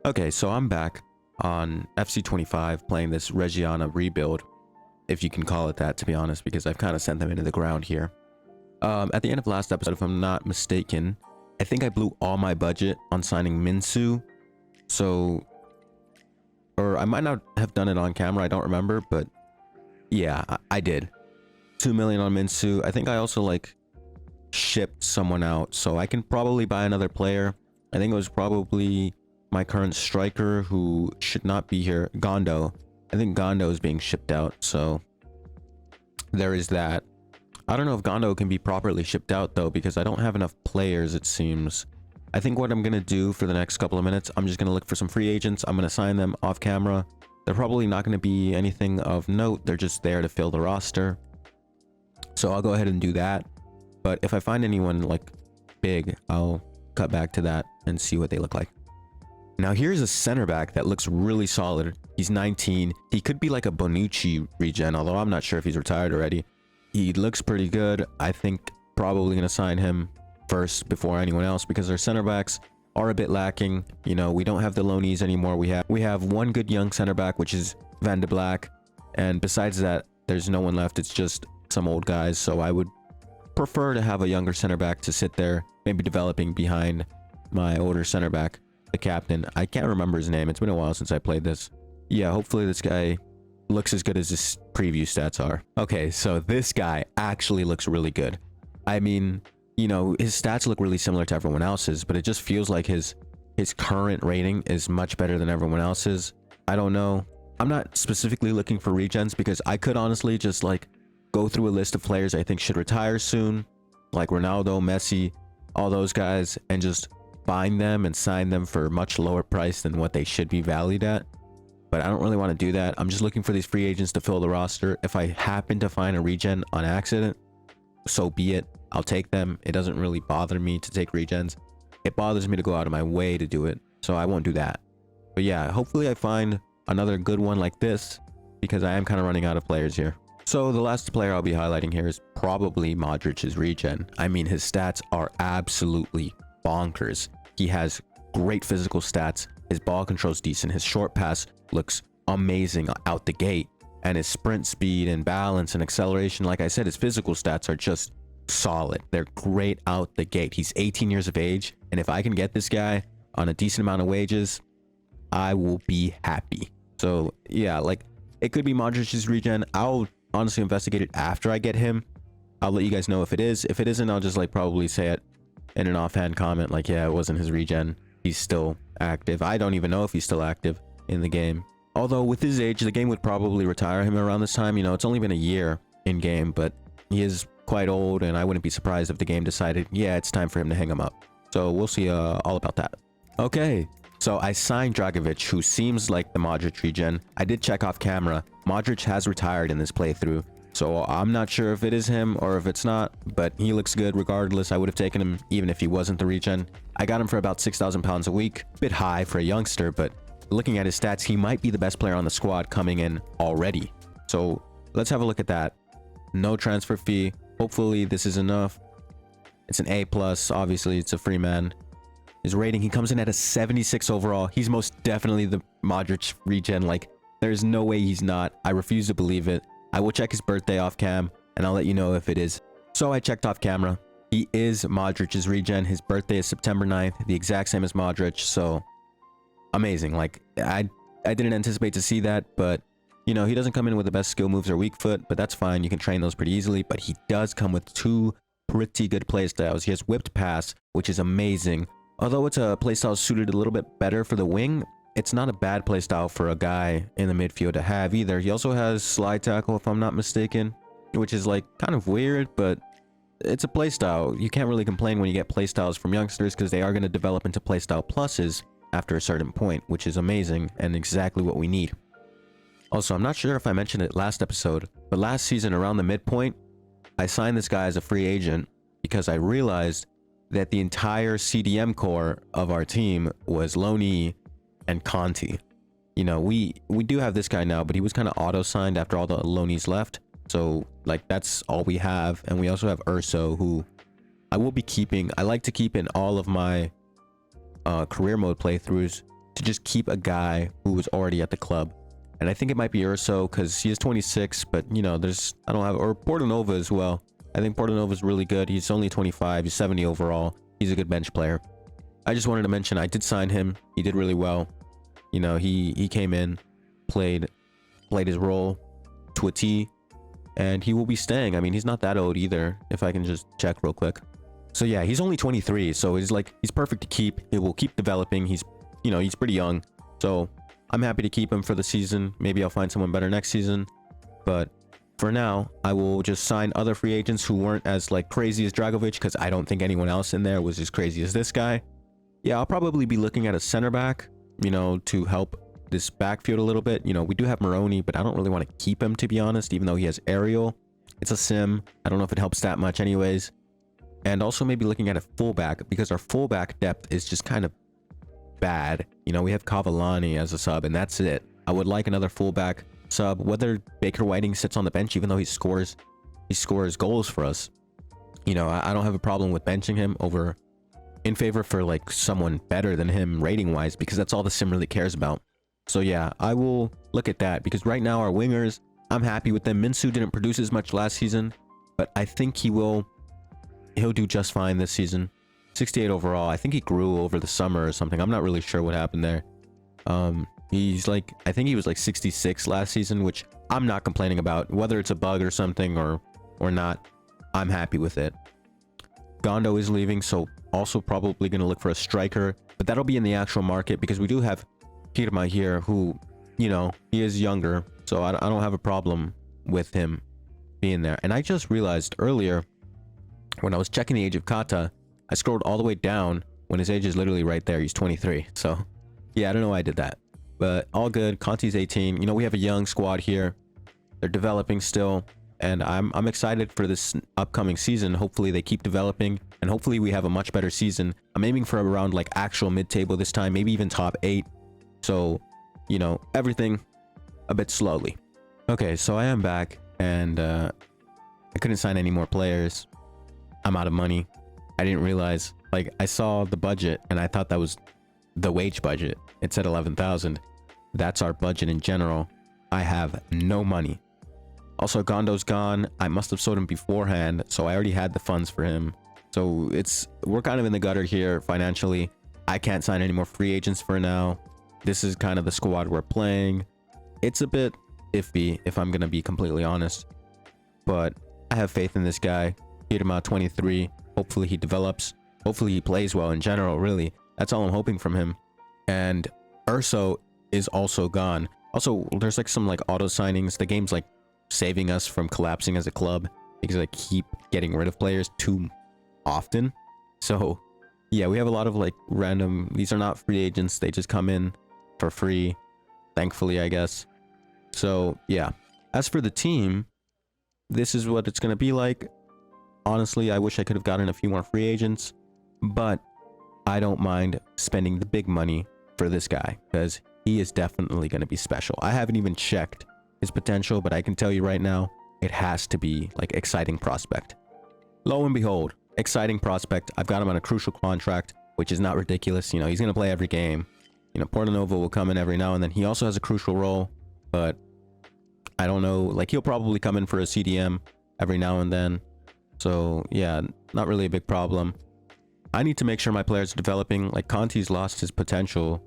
Okay, so I'm back on FC25 playing this Reggiana rebuild, if you can call it that, to be honest, because I've kind of sent them into the ground here. At the end of last episode, if I'm not mistaken, I think I blew all my budget on signing Minsu. So, or I might not have done it on camera, I don't remember, but yeah, I did. 2 million on Minsu. I think I also like shipped someone out, so I can probably buy another player. I think it was probably my current striker who should not be here, Gondo. I think Gondo is being shipped out, so there is that. I don't know if Gondo can be properly shipped out though, because I don't have enough players, it seems. I think what I'm gonna do for the next couple of minutes, I'm just gonna look for some free agents. I'm gonna sign them off camera. They're probably not gonna be anything of note. They're just there to fill the roster. So I'll go ahead and do that. But if I find anyone like big, I'll cut back to that and see what they look like. Now here's a center back that looks really solid. He's 19. He could be like a Bonucci regen, although I'm not sure if he's retired already. He looks pretty good. I think probably going to sign him first before anyone else because our center backs are a bit lacking. You know, we don't have the loanees anymore. We have one good young center back, which is Van de Black. And besides that, there's no one left. It's just some old guys. So I would prefer to have a younger center back to sit there, maybe developing behind my older center back. The captain, I can't remember his name. It's been a while since I played this. Yeah, hopefully this guy looks as good as his preview stats are. Okay, so this guy actually looks really good. I mean, you know, his stats look really similar to everyone else's, but it just feels like his current rating is much better than everyone else's. I don't know. I'm not specifically looking for regens because I could honestly just like go through a list of players I think should retire soon, like Ronaldo, Messi, all those guys, and just find them and sign them for a much lower price than what they should be valued at. But I don't really want to do that. I'm just looking for these free agents to fill the roster. If I happen to find a regen on accident, so be it. I'll take them. It doesn't really bother me to take regens. It bothers me to go out of my way to do it, so I won't do that. But yeah, hopefully I find another good one like this because I am kind of running out of players here. So the last player I'll be highlighting here is probably Modric's regen. I mean, his stats are absolutely bonkers. He has great physical stats. His ball control's decent. His short pass looks amazing out the gate. And his sprint speed and balance and acceleration, like I said, his physical stats are just solid. They're great out the gate. He's 18 years of age. And if I can get this guy on a decent amount of wages, I will be happy. So yeah, like it could be Modric's regen. I'll honestly investigate it after I get him. I'll let you guys know if it is. If it isn't, I'll just like probably say it in an offhand comment like, yeah, it wasn't his regen. He's still active. I don't even know if he's still active in the game. Although with his age, the game would probably retire him around this time. You know, it's only been a year in game, but he is quite old, and I wouldn't be surprised if the game decided, yeah, it's time for him to hang him up. So we'll see all about that. Okay, so I signed Dragovic, who seems like the Modric regen. I did check off camera. Modric has retired in this playthrough. So I'm not sure if it is him or if it's not, but he looks good regardless. I would have taken him even if he wasn't the regen. I got him for about 6,000 pounds a week. Bit high for a youngster, but looking at his stats, he might be the best player on the squad coming in already. So let's have a look at that. No transfer fee. Hopefully this is enough. It's an A+. Obviously, it's a free man. His rating, he comes in at a 76 overall. He's most definitely the Modric regen. Like, there's no way he's not. I refuse to believe it. I will check his birthday off cam, and I'll let you know if it is. So I checked off camera. He is Modric's regen. His birthday is September 9th, the exact same as Modric. So amazing. Like, I didn't anticipate to see that, but you know, he doesn't come in with the best skill moves or weak foot, but that's fine. You can train those pretty easily. But he does come with two pretty good playstyles. He has whipped pass, which is amazing. Although it's a playstyle suited a little bit better for the wing, it's not a bad playstyle for a guy in the midfield to have either. He also has slide tackle, if I'm not mistaken, which is like kind of weird, but it's a playstyle. You can't really complain when you get playstyles from youngsters because they are going to develop into playstyle pluses after a certain point, which is amazing and exactly what we need. Also, I'm not sure if I mentioned it last episode, but last season around the midpoint, I signed this guy as a free agent because I realized that the entire CDM core of our team was Loney and Conti. You know, we do have this guy now, but he was kind of auto-signed after all the loanees left. So, like, that's all we have. And we also have Urso, who I will be keeping. I like to keep in all of my career mode playthroughs to just keep a guy who was already at the club. And I think it might be Urso because he is 26, but you know, I don't have, or Portanova as well. I think Portanova is really good. He's only 25, he's 70 overall. He's a good bench player. I just wanted to mention I did sign him. He did really well. You know, he came in, played his role to a T, and he will be staying. I mean, he's not that old either, if I can just check real quick. So yeah, he's only 23, so he's perfect to keep. He will keep developing. He's pretty young, so I'm happy to keep him for the season. Maybe I'll find someone better next season, but for now, I will just sign other free agents who weren't as crazy as Dragovic, because I don't think anyone else in there was as crazy as this guy. Yeah, I'll probably be looking at a center back, you know, to help this backfield a little bit. You know, we do have Moroni, but I don't really want to keep him, to be honest, even though he has aerial. It's a sim. I don't know if it helps that much anyways. And also maybe looking at a fullback, because our fullback depth is just kind of bad. You know, we have Cavallani as a sub, and that's it. I would like another fullback sub, whether Baker Whiting sits on the bench, even though he scores goals for us. You know, I don't have a problem with benching him in favor for someone better than him rating wise, because that's all the sim really cares about. So yeah, I will look at that, because right now our wingers, I'm happy with them. Minsu didn't produce as much last season, but I think he'll do just fine this season. 68 overall. I think he grew over the summer or something. I'm not really sure what happened there. I think he was 66 last season, which I'm not complaining about. Whether it's a bug or something or not, I'm happy with it. Gondo is leaving, so also probably going to look for a striker, but that'll be in the actual market, because we do have Hirma here, who, you know, he is younger, so I don't have a problem with him being there. And I just realized earlier, when I was checking the age of Kata, I scrolled all the way down when his age is literally right there. He's 23. So yeah, I don't know why I did that, but all good. Conti's 18. You know, we have a young squad here. They're developing still, and I'm excited for this upcoming season. Hopefully they keep developing, and hopefully we have a much better season. I'm aiming for around actual mid-table this time, maybe even top 8. So, you know, everything a bit slowly. Okay, so I am back, and I couldn't sign any more players. I'm out of money. I didn't realize, I saw the budget and I thought that was the wage budget. It said 11,000. That's our budget in general. I have no money. Also, Gondo's gone. I must have sold him beforehand, so I already had the funds for him. So we're kind of in the gutter here financially. I can't sign any more free agents for now. This is kind of the squad we're playing. It's a bit iffy, if I'm going to be completely honest, but I have faith in this guy. Hit him out 23. Hopefully he develops. Hopefully he plays well in general, really. That's all I'm hoping from him. And Urso is also gone. Also, there's some auto signings. The game's saving us from collapsing as a club, because I keep getting rid of players too often. So yeah, we have a lot of random, these are not free agents. They just come in for free, thankfully, I guess. So yeah, as for the team, this is what it's going to be like. Honestly, I wish I could have gotten a few more free agents, but I don't mind spending the big money for this guy, because he is definitely going to be special. I haven't even checked his potential, but I can tell you right now, it has to be exciting prospect. Lo and behold, exciting prospect. I've got him on a crucial contract, which is not ridiculous. You know, he's going to play every game. You know, Portanova will come in every now and then. He also has a crucial role, but I don't know. He'll probably come in for a CDM every now and then. So yeah, not really a big problem. I need to make sure my players are developing. Conti's lost his potential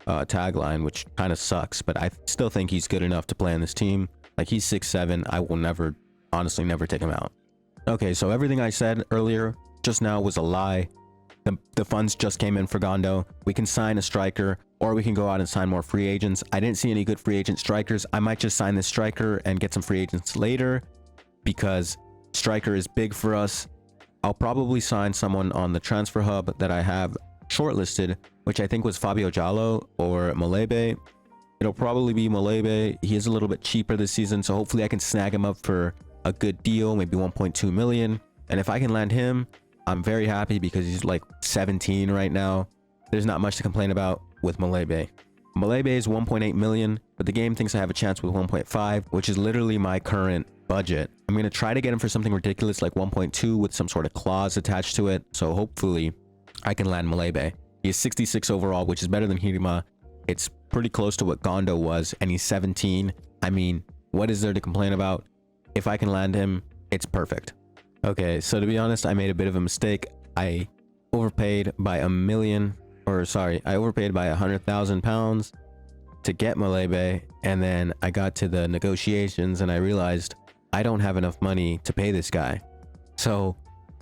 tagline, which kind of sucks, but I still think he's good enough to play on this team. He's 6'7". I will honestly never take him out. Okay, so everything I said earlier just now was a lie. The funds just came in for Gondo. We can sign a striker, or we can go out and sign more free agents. I didn't see any good free agent strikers. I might just sign this striker and get some free agents later, because striker is big for us. I'll probably sign someone on the transfer hub that I have shortlisted, which I think was Fabio Giallo or Malebe. It'll probably be Malebe. He is a little bit cheaper this season, so hopefully I can snag him up for a good deal, maybe 1.2 million. And if I can land him, I'm very happy, because he's 17 right now. There's not much to complain about with Malebe. Malebe is 1.8 million, but the game thinks I have a chance with 1.5, which is literally my current budget. I'm going to try to get him for something ridiculous like 1.2 with some sort of clause attached to it. So hopefully I can land Malebe. He is 66 overall, which is better than Hirima. It's pretty close to what Gondo was, and he's 17. I mean, what is there to complain about? If I can land him, it's perfect. Okay, so to be honest, I made a bit of a mistake. I overpaid by I overpaid by 100,000 pounds to get Malebe, and then I got to the negotiations and I realized I don't have enough money to pay this guy. So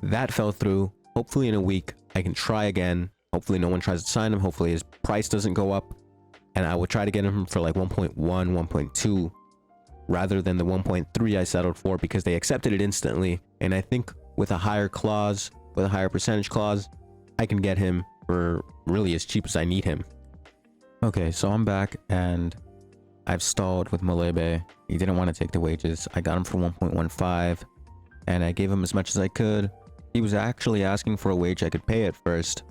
that fell through. Hopefully in a week I can try again. Hopefully no one tries to sign him. Hopefully his price doesn't go up, and I will try to get him for like 1.1, 1.2 rather than the 1.3 I settled for, because they accepted it instantly. And I think with a higher clause, with a higher percentage clause, I can get him for really as cheap as I need him. Okay, so I'm back and I've stalled with Malebe. He didn't want to take the wages. I got him for 1.15 and I gave him as much as I could. He was actually asking for a wage I could pay at first,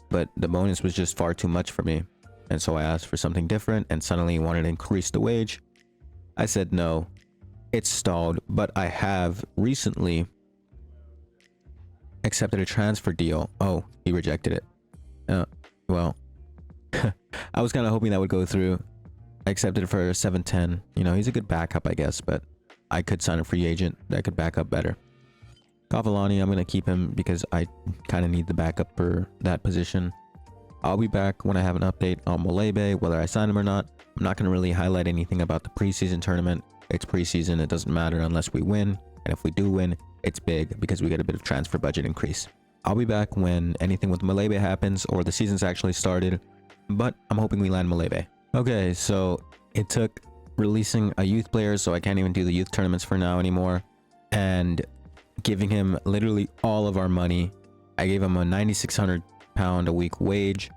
but the bonus was just far too much for me. And so I asked for something different, and suddenly he wanted to increase the wage. I said no. It's stalled, but I have recently accepted a transfer deal. Oh, he rejected it. Well, I was kind of hoping that would go through. I accepted it for 710. You know, he's a good backup, I guess, but I could sign a free agent that could back up better. Cavallani, I'm going to keep him because I kind of need the backup for that position. I'll be back when I have an update on Malebe, whether I sign him or not. I'm not going to really highlight anything about the preseason tournament. It's preseason, it doesn't matter unless we win. And if we do win, it's big because we get a bit of transfer budget increase. I'll be back when anything with Malebe happens or the season's actually started, but I'm hoping we land Malebe. Okay, so it took releasing a youth player, so I can't even do the youth tournaments for now anymore, and giving him literally all of our money. I gave him a 9,600 pound a week wage,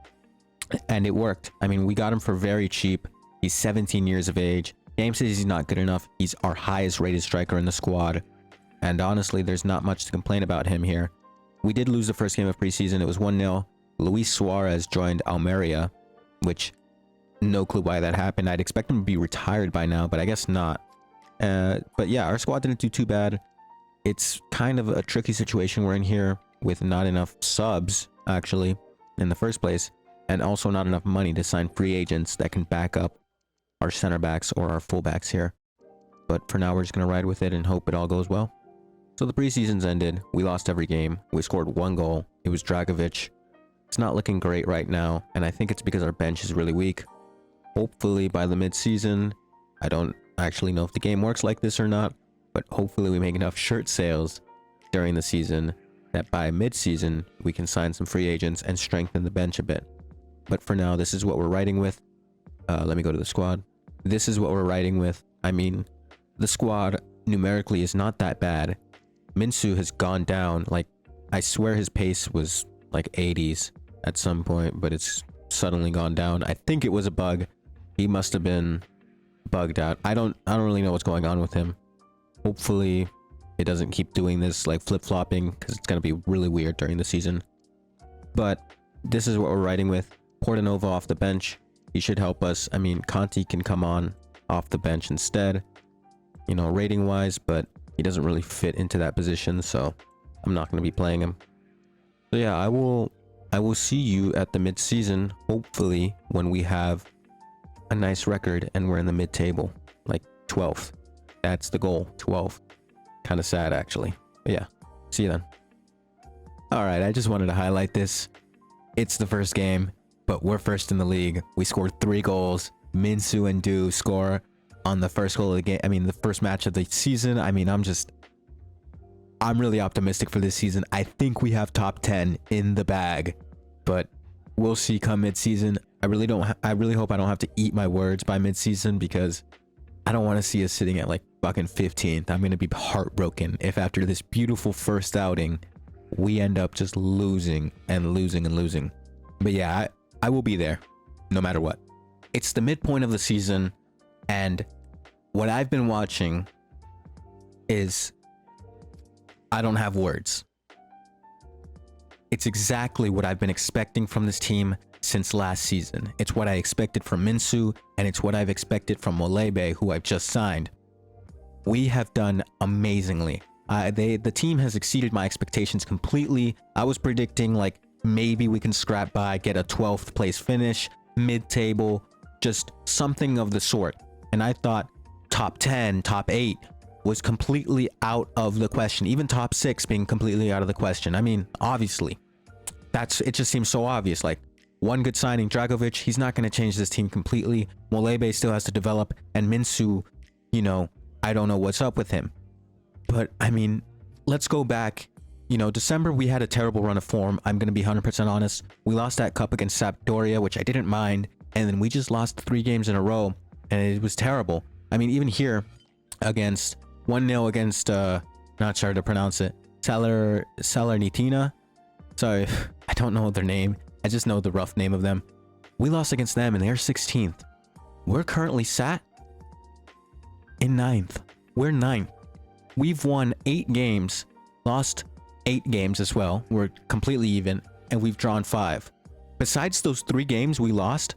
and it worked. I mean, we got him for very cheap. He's 17 years of age. Game says he's not good enough. He's our highest rated striker in the squad, and honestly, there's not much to complain about him here. We did lose the first game of preseason. It was 1-0. Luis Suarez joined Almeria, which no clue why that happened. I'd expect him to be retired by now, but I guess not. But yeah, our squad didn't do too bad. It's kind of a tricky situation we're in here with not enough subs, actually, in the first place, and also not enough money to sign free agents that can back up our center backs or our fullbacks here. But for now, we're just going to ride with it and hope it all goes well. So the preseason's ended. We lost every game. We scored 1 goal. It was Dragovic. It's not looking great right now, and I think it's because our bench is really weak. Hopefully by the mid-season, I don't actually know if the game works like this or not, but hopefully we make enough shirt sales during the season that by mid-season we can sign some free agents and strengthen the bench a bit. But for now, this is what we're riding with. Let me go to the squad. This is what we're riding with. I mean, the squad numerically is not that bad. Minsu has gone down. Like, I swear his pace was like 80s at some point, but it's suddenly gone down. I think it was a bug. He must have been bugged out. I don't really know what's going on with him. Hopefully it doesn't keep doing this, like flip-flopping, because it's going to be really weird during the season. But this is what we're riding with. Portanova off the bench. He should help us. I mean, Conti can come on off the bench instead, you know, rating wise, but he doesn't really fit into that position, so I'm not going to be playing him. So yeah, I will see you at the mid-season, hopefully, when we have a nice record and we're in the mid-table, like 12th. That's the goal, 12th. Kind of sad, actually. But yeah, see you then. Alright, I just wanted to highlight this. It's the first game, but we're first in the league. We scored 3 goals. Minsu and Du score on the first goal of the game. I mean, the first match of the season. I mean, I'm really optimistic for this season. I think we have top 10 in the bag, but we'll see come mid-season. I really hope I don't have to eat my words by mid-season, because I don't want to see us sitting at like fucking 15th. I'm going to be heartbroken if after this beautiful first outing, we end up just losing and losing and losing. But yeah, I will be there no matter what. It's the midpoint of the season, and what I've been watching is I don't have words. It's exactly what I've been expecting from this team since last season. It's what I expected from Minsu, and it's what I've expected from Molebe, who I've just signed. We have done amazingly. The team has exceeded my expectations completely. I was predicting like maybe we can scrap by, get a 12th place finish, mid-table, just something of the sort. And I thought top 10, top 8 was completely out of the question. Even top 6 being completely out of the question. I mean, obviously, it just seems so obvious. Like, one good signing, Dragovic, he's not going to change this team completely. Molebe still has to develop, and Minsu, you know, I don't know what's up with him. But I mean, let's go back. You know, December, we had a terrible run of form. I'm going to be 100% honest. We lost that cup against Sampdoria, which I didn't mind. And then we just lost 3 games in a row, and it was terrible. I mean, even here, against 1-0 against, not sure to pronounce it, Salernitana. Sorry, I don't know their name. I just know the rough name of them. We lost against them, and they're 16th. We're currently sat in 9th. We're 9th. We've won 8 games, lost 8 games as well. We're completely even, and we've drawn 5. Besides those 3 games we lost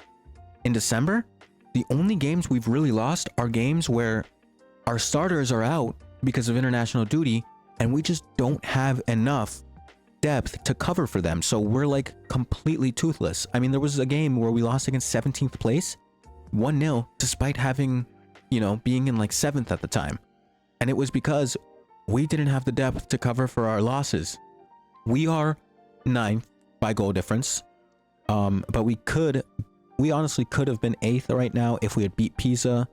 in December, the only games we've really lost are games where our starters are out because of international duty, and we just don't have enough depth to cover for them. So we're like completely toothless. I mean, there was a game where we lost against 17th place, 1-0, despite having, you know, being in like 7th at the time. And it was because we didn't have the depth to cover for our losses. We are 9th by goal difference. But we honestly could have been 8th right now if we had beat Pisa.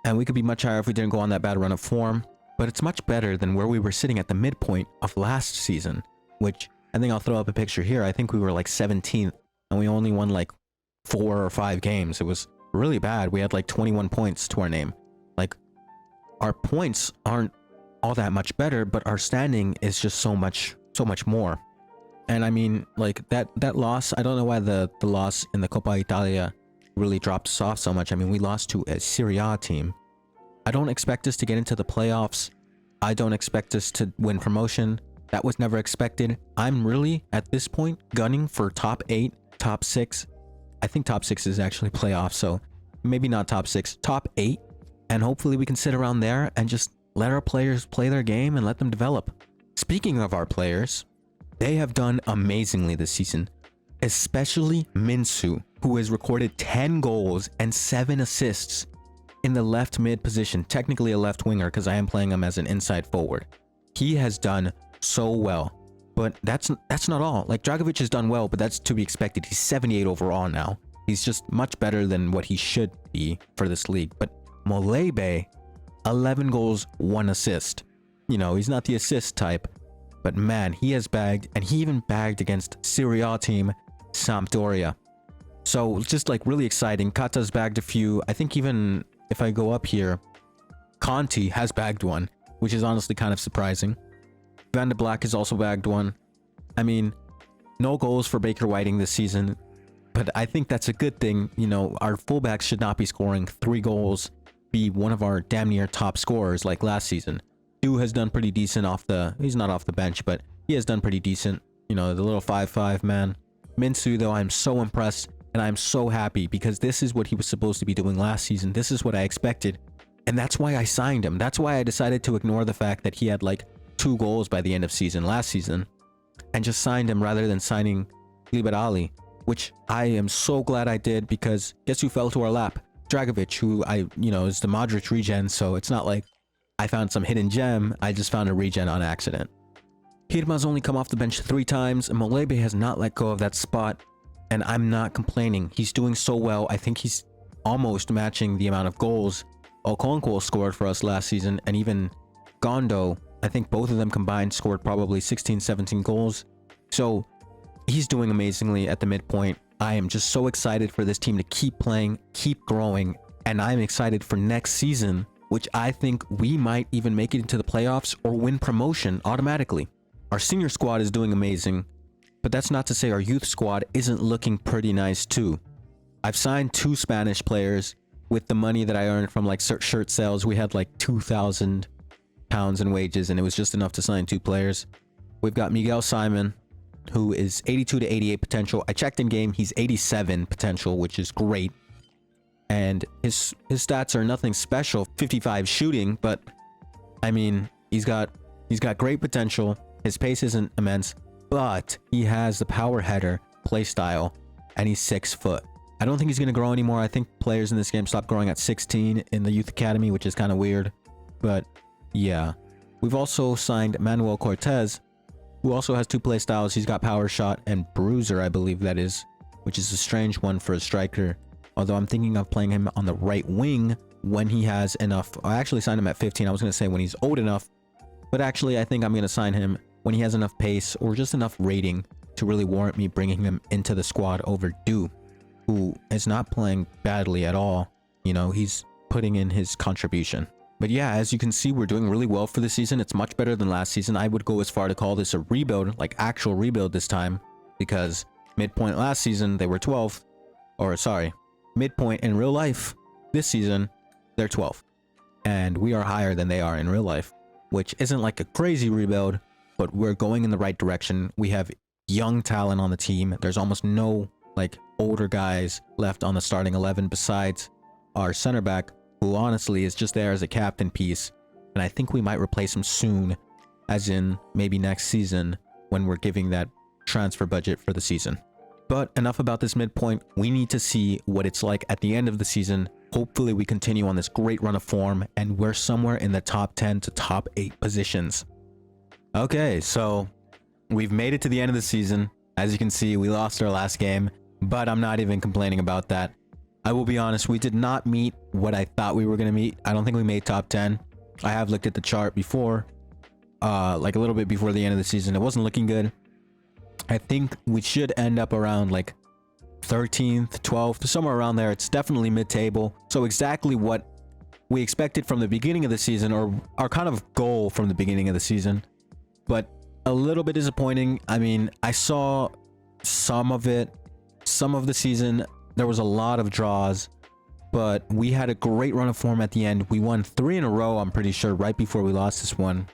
And we could be much higher if we didn't go on that bad run of form. But it's much better than where we were sitting at the midpoint of last season, which I think I'll throw up a picture here. I think we were like 17th and we only won like 4 or 5 games. It was really bad. We had like 21 points to our name. Like, our points aren't all that much better, but our standing is just so much more. And I mean, like, that loss, I don't know why the loss in the Coppa Italia really dropped us off so much. I mean, we lost to a Serie A team. I don't expect us to get into the playoffs. I don't expect us to win promotion. That was never expected. I'm really, at this point, gunning for top 8, top 6. I think top 6 is actually playoff, so maybe not top 6, top 8. And hopefully we can sit around there and just let our players play their game and let them develop. Speaking of our players, they have done amazingly this season, especially Minsu, who has recorded 10 goals and 7 assists in the left mid position, technically a left winger because I am playing him as an inside forward. He has done so well, but that's not all. Like, Dragovic has done well, but that's to be expected. He's 78 overall now. He's just much better than what he should be for this league. But Molebe, 11 goals, 1 assist. You know, he's not the assist type, but man, he has bagged, and he even bagged against Serie A team Sampdoria. So just like really exciting. Kata's bagged a few. I think even if I go up here, Conti has bagged one, which is honestly kind of surprising. Van de Black has also bagged one. I mean, no goals for Baker Whiting this season, but I think that's a good thing. You know, our fullbacks should not be scoring 3 goals, be one of our damn near top scorers like last season. Du has done pretty decent he's not off the bench, but he has done pretty decent. You know, the little 5-5 man. Minsu, though, I'm so impressed, and I'm so happy because this is what he was supposed to be doing last season. This is what I expected, and that's why I signed him. That's why I decided to ignore the fact that he had like 2 goals by the end of season last season and just signed him rather than signing Liberali, which I am so glad I did, because guess who fell to our lap? Dragovic, who is the Modric regen, so it's not like I found some hidden gem. I just found a regen on accident. Hirma's only come off the bench 3 times, and Molebe has not let go of that spot, and I'm not complaining. He's doing so well. I think he's almost matching the amount of goals Okonkwo scored for us last season, and even Gondo, I think both of them combined scored probably 16-17 goals. So he's doing amazingly at the midpoint. I am just so excited for this team to keep playing, keep growing, and I'm excited for next season, which I think we might even make it into the playoffs or win promotion automatically. Our senior squad is doing amazing, but that's not to say our youth squad isn't looking pretty nice too. I've signed 2 Spanish players with the money that I earned from like shirt sales. We had like £2,000 in wages, and it was just enough to sign 2 players. We've got Miguel Simon, who is 82 to 88 potential. I checked in game, he's 87 potential, which is great. And his stats are nothing special, 55 shooting, but I mean, he's got great potential. His pace isn't immense, but he has the power header play style, and he's 6 foot. I don't think he's going to grow anymore. I think players in this game stopped growing at 16 in the youth academy, which is kind of weird. But yeah, we've also signed Manuel Cortez, who also has 2 play styles. He's got power shot and bruiser, I believe that is, which is a strange one for a striker. Although I'm thinking of playing him on the right wing when he has enough. I actually signed him at 15. I was going to say when he's old enough, but actually I think I'm going to sign him when he has enough pace or just enough rating to really warrant me bringing him into the squad over Du, who is not playing badly at all. You know, he's putting in his contribution. But yeah, as you can see, we're doing really well for the season. It's much better than last season. I would go as far to call this a rebuild, like actual rebuild this time, because midpoint last season, they were 12th. Or sorry, midpoint in real life this season, they're 12th. And we are higher than they are in real life, which isn't like a crazy rebuild, but we're going in the right direction. We have young talent on the team. There's almost no like older guys left on the starting 11 besides our center back, who honestly is just there as a captain piece, and I think we might replace him soon, as in maybe next season when we're giving that transfer budget for the season. But enough about this midpoint. We need to see what it's like at the end of the season. Hopefully we continue on this great run of form and we're somewhere in the top 10 to top 8 positions. Okay, so we've made it to the end of the season. As you can see, we lost our last game, but I'm not even complaining about that. I will be honest, we did not meet what I thought we were going to meet. I don't think we made top 10. I have looked at the chart before, like a little bit before the end of the season. It wasn't looking good. I think we should end up around like 13th, 12th, somewhere around there. It's definitely mid-table. So exactly what we expected from the beginning of the season, or our kind of goal from the beginning of the season. But a little bit disappointing. I mean, I saw some of it, some of the season. There was a lot of draws, but we had a great run of form at the end. We won 3 in a row, I'm pretty sure, right before we lost this one.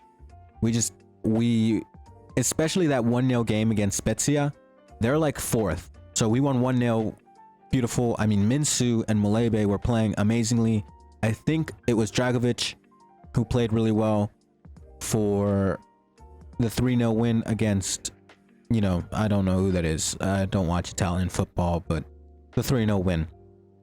Especially that 1-0 game against Spezia, they're like 4th. So we won 1-0. Beautiful. I mean, Minsu and Malebe were playing amazingly. I think it was Dragovic who played really well for the 3-0 win against, you know, I don't know who that is. I don't watch Italian football, but the 3-0 win.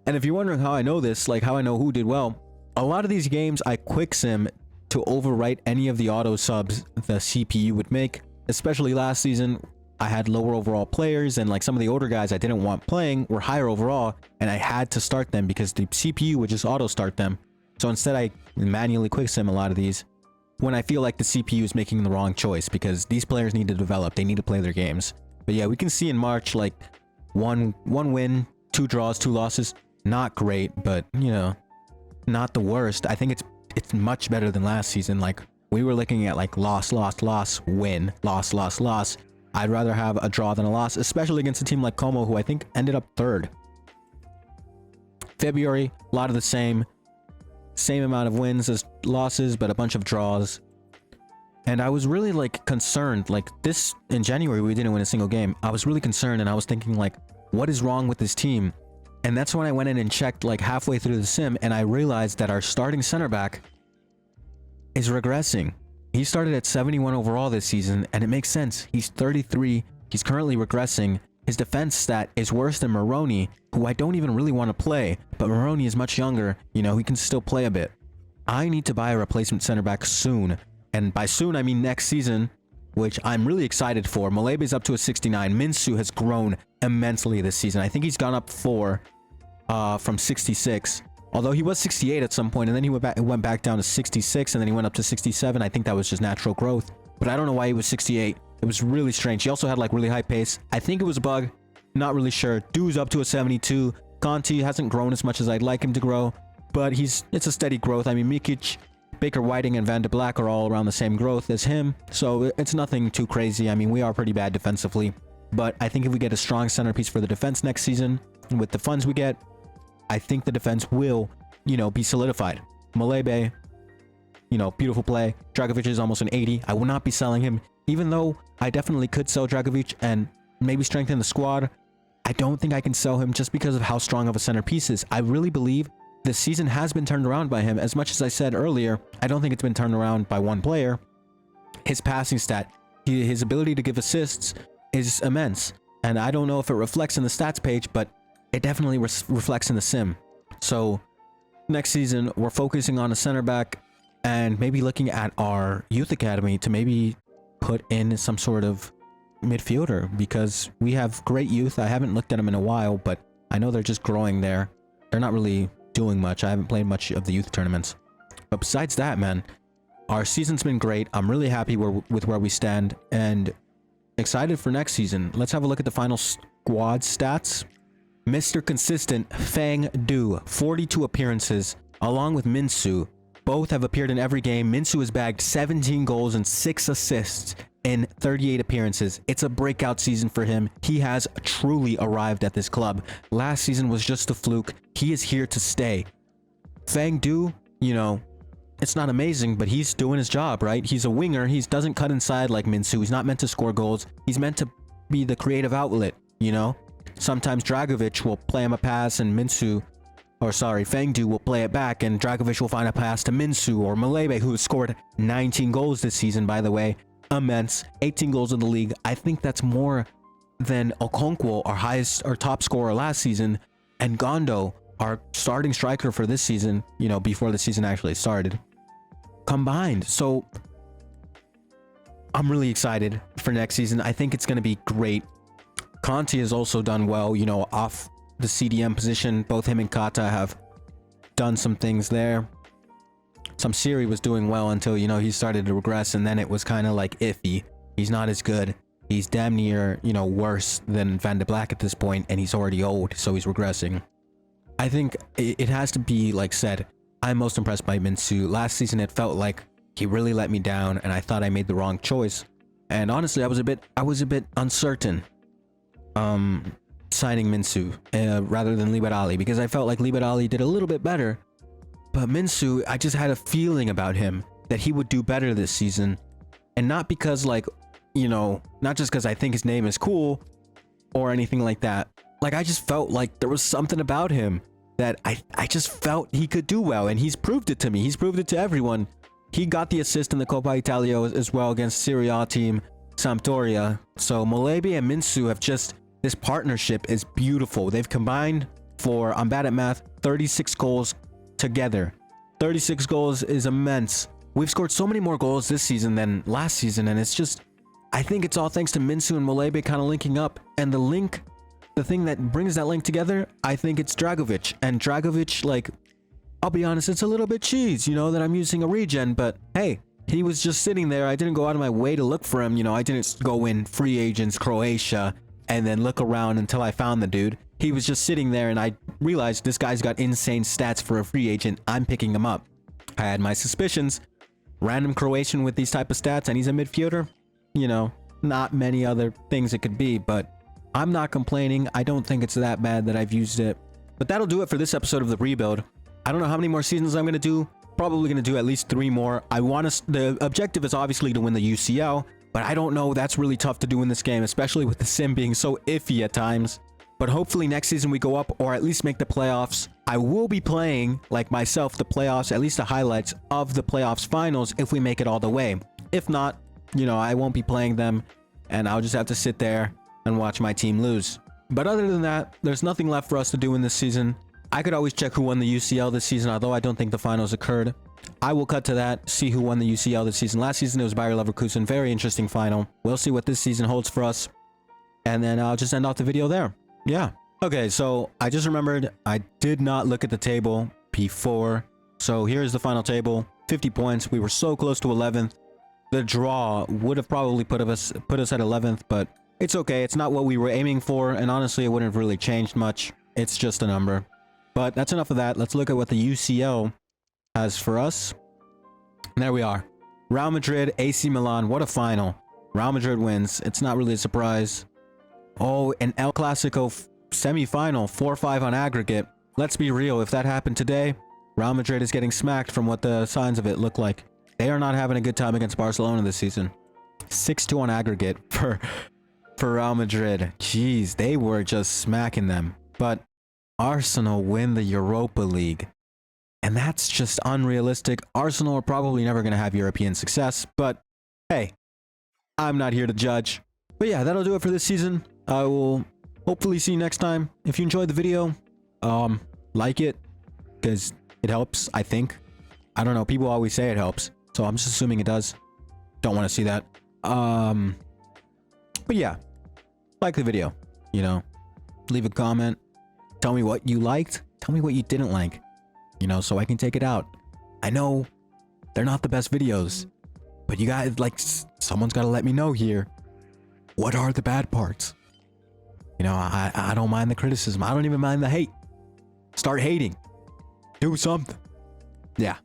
And if you're wondering how I know this, like how I know who did well, a lot of these games I quick sim to overwrite any of the auto subs the CPU would make. Especially last season, I had lower overall players, and like some of the older guys I didn't want playing were higher overall, and I had to start them because the CPU would just auto start them. So instead I manually quick sim a lot of these when I feel like the CPU is making the wrong choice, because these players need to develop, they need to play their games. But yeah, we can see in March like one win, 2 draws, 2 losses. Not great, but you know, not the worst. I think it's much better than last season. Like we were looking at like loss, win, loss. I'd rather have a draw than a loss, especially against a team like Como, who I think ended up 3rd. February, a lot of the same amount of wins as losses, but a bunch of draws. And I was really like concerned, like this in January, we didn't win a single game. I was really concerned, and I was thinking like, what is wrong with this team? And that's when I went in and checked like halfway through the sim, and I realized that our starting center back is regressing. He started at 71 overall this season, and it makes sense. He's 33. He's currently regressing. His defense stat is worse than Moroni, who I don't even really want to play, but Moroni is much younger. You know, he can still play a bit. I need to buy a replacement center back soon, and by soon I mean next season, which I'm really excited for. Malebe is up to a 69. Minsu has grown immensely this season. I think he's gone up 4 from 66. Although he was 68 at some point, and then he went back down to 66, and then he went up to 67. I think that was just natural growth. But I don't know why he was 68. It was really strange. He also had like really high pace. I think it was a bug. Not really sure. Du's up to a 72. Conti hasn't grown as much as I'd like him to grow, but it's a steady growth. I mean, Mikic, Baker Whiting, and Van de Black are all around the same growth as him, so it's nothing too crazy. I mean, we are pretty bad defensively, but I think if we get a strong centerpiece for the defense next season, with the funds we get, I think the defense will, you know, be solidified. Malebe, you know, beautiful play. Dragovic is almost an 80. I will not be selling him, even though I definitely could sell Dragovic and maybe strengthen the squad. I don't think I can sell him just because of how strong of a centerpiece is. I really believe the season has been turned around by him. As much as I said earlier, I don't think it's been turned around by one player. His passing stat, his ability to give assists is immense. And I don't know if it reflects in the stats page, but it definitely reflects in the sim. So next season, we're focusing on a center back and maybe looking at our youth academy to maybe put in some sort of midfielder, because we have great youth. I haven't looked at them in a while, but I know they're just growing there. They're not really doing much. I haven't played much of the youth tournaments. But besides that, man, our season's been great. I'm really happy with where we stand and excited for next season. Let's have a look at the final squad stats. Mr. Consistent Fang Du, 42 appearances, along with Minsu. Both have appeared in every game. Minsu has bagged 17 goals and 6 assists in 38 appearances. It's a breakout season for him. He has truly arrived at this club. Last season was just a fluke. He is here to stay. Fang Du, you know, it's not amazing, but he's doing his job, right? He's a winger. He doesn't cut inside like Minsu. He's not meant to score goals. He's meant to be the creative outlet, you know? Sometimes Dragovic will play him a pass and Fang Du will play it back, and Dragovic will find a pass to Minsu or Malebe, who has scored 19 goals this season, by the way. Immense. 18 goals in the league. I think that's more than Okonkwo, our top scorer last season, and Gondo, our starting striker for this season, you know, before the season actually started, combined. So I'm really excited for next season. I think it's going to be great. Conti has also done well, you know, off the CDM position. Both him and Kata have done some things there. Siri was doing well until, you know, he started to regress, and then it was kind of like iffy. He's not as good. He's damn near, you know, worse than Van de Black at this point, and he's already old, so he's regressing. I think it has to be, like said, I'm most impressed by Minsu. Last season, it felt like he really let me down, and I thought I made the wrong choice. And honestly, I was a bit uncertain signing Minsu rather than Libet Ali, because I felt like Libet Ali did a little bit better. But Minsu, I just had a feeling about him that he would do better this season. And not because, like, you know, not just because I think his name is cool or anything like that. Like, I just felt like there was something about him that I just felt he could do well. And he's proved it to me. He's proved it to everyone. He got the assist in the Coppa Italia as well against Serie A team Sampdoria. So Malebe and Minsu have just... this partnership is beautiful. They've combined for, I'm bad at math, 36 goals together. 36 goals is immense. We've scored so many more goals this season than last season, and it's just, I think it's all thanks to Minsu and Malebe kind of linking up. And the thing that brings that link together, I think it's Dragovic. And Dragovic, like, I'll be honest, it's a little bit cheese, you know, that I'm using a regen, but hey, he was just sitting there. I didn't go out of my way to look for him, you know. I didn't go in free agents Croatia and then look around until I found the dude. He was just sitting there, and I realized this guy's got insane stats for a free agent. I'm picking him up. I had my suspicions. Random Croatian with these type of stats, and he's a midfielder. You know, not many other things it could be, but I'm not complaining. I don't think it's that bad that I've used it. But that'll do it for this episode of the rebuild. I don't know how many more seasons I'm going to do. Probably going to do at least 3 more. The objective is obviously to win the UCL, but I don't know. That's really tough to do in this game, especially with the sim being so iffy at times. But hopefully next season we go up, or at least make the playoffs. I will be playing, like myself, the playoffs, at least the highlights of the playoffs finals if we make it all the way. If not, you know, I won't be playing them, and I'll just have to sit there and watch my team lose. But other than that, there's nothing left for us to do in this season. I could always check who won the UCL this season, although I don't think the finals occurred. I will cut to that, see who won the UCL this season. Last season it was Bayer Leverkusen. Very interesting final. We'll see what this season holds for us. And then I'll just end off the video there. Yeah. Okay, so I just remembered I did not look at the table before. So here's the final table. 50 points. We were so close to 11th. The draw would have probably put us at 11th, but it's okay. It's not what we were aiming for, and honestly, it wouldn't have really changed much. It's just a number. But that's enough of that. Let's look at what the UCL has for us. And there we are. Real Madrid, AC Milan. What a final. Real Madrid wins. It's not really a surprise. Oh, an El Clasico semi-final, 4-5 on aggregate. Let's be real, if that happened today, Real Madrid is getting smacked from what the signs of it look like. They are not having a good time against Barcelona this season. 6-2 on aggregate for Real Madrid. Jeez, they were just smacking them. But Arsenal win the Europa League. And that's just unrealistic. Arsenal are probably never going to have European success, but hey, I'm not here to judge. But yeah, that'll do it for this season. I will hopefully see you next time. If you enjoyed the video, like it, because it helps, I think. I don't know, people always say it helps, so I'm just assuming it does. Don't want to see that. But yeah, like the video, you know, leave a comment, tell me what you liked, tell me what you didn't like, you know, so I can take it out. I know they're not the best videos, but you guys, like, someone's got to let me know here, what are the bad parts? You know, I don't mind the criticism. I don't even mind the hate. Start hating. Do something. Yeah.